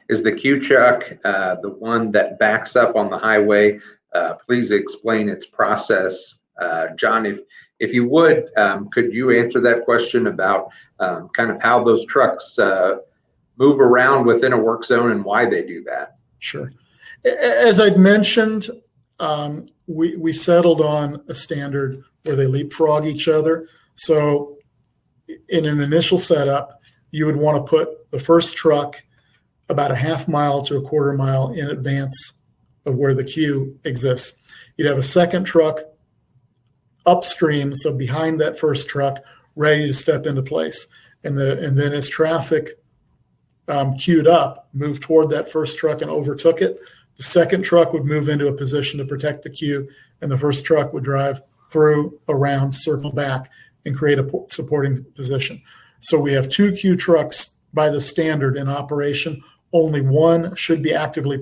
Is the queue truck the one that backs up on the highway? Please explain its process. John, if you would, could you answer that question about kind of how those trucks move around within a work zone and why they do that? Sure. As I'd mentioned, we settled on a standard where they leapfrog each other. So in an initial setup, you would want to put the first truck about a half mile to a quarter mile in advance of where the queue exists. You'd have a second truck upstream, so behind that first truck, ready to step into place. And then as traffic queued up, moved toward that first truck and overtook it, the second truck would move into a position to protect the queue, and the first truck would drive through, around, circle back, and create a supporting position. So we have 2 queue trucks by the standard in operation. Only one should be actively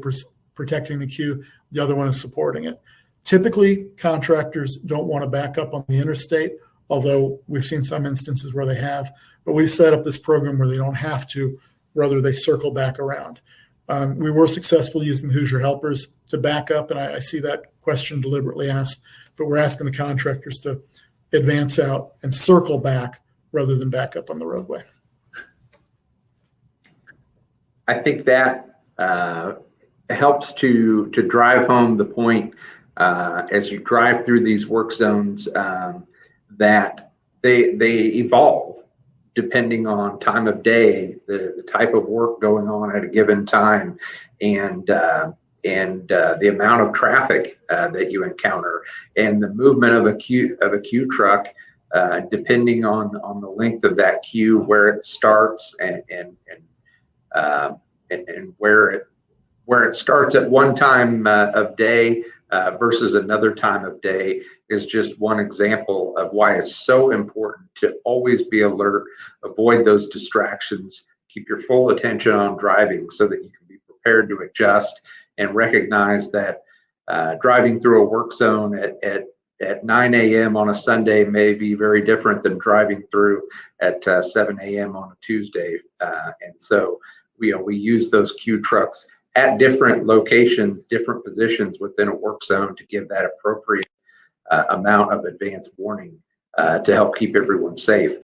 protecting the queue. The other one is supporting it. Typically, contractors don't want to back up on the interstate, although we've seen some instances where they have. But we've set up this program where they don't have to, rather they circle back around. We were successful using the Hoosier helpers to back up, and I see that question deliberately asked, but we're asking the contractors to advance out and circle back rather than back up on the roadway. I think that helps to drive home the point as you drive through these work zones that they evolve depending on time of day, the type of work going on at a given time, and the amount of traffic that you encounter, and the movement of a queue truck, depending on the length of that queue, where it starts, and where it starts at one time of day versus another time of day, is just one example of why it's so important to always be alert, avoid those distractions, keep your full attention on driving so that you can be prepared to adjust and recognize that driving through a work zone at 9 a.m. on a Sunday may be very different than driving through at 7 a.m. on a Tuesday. And so we use those queue trucks at different locations, different positions within a work zone to give that appropriate amount of advance warning to help keep everyone safe.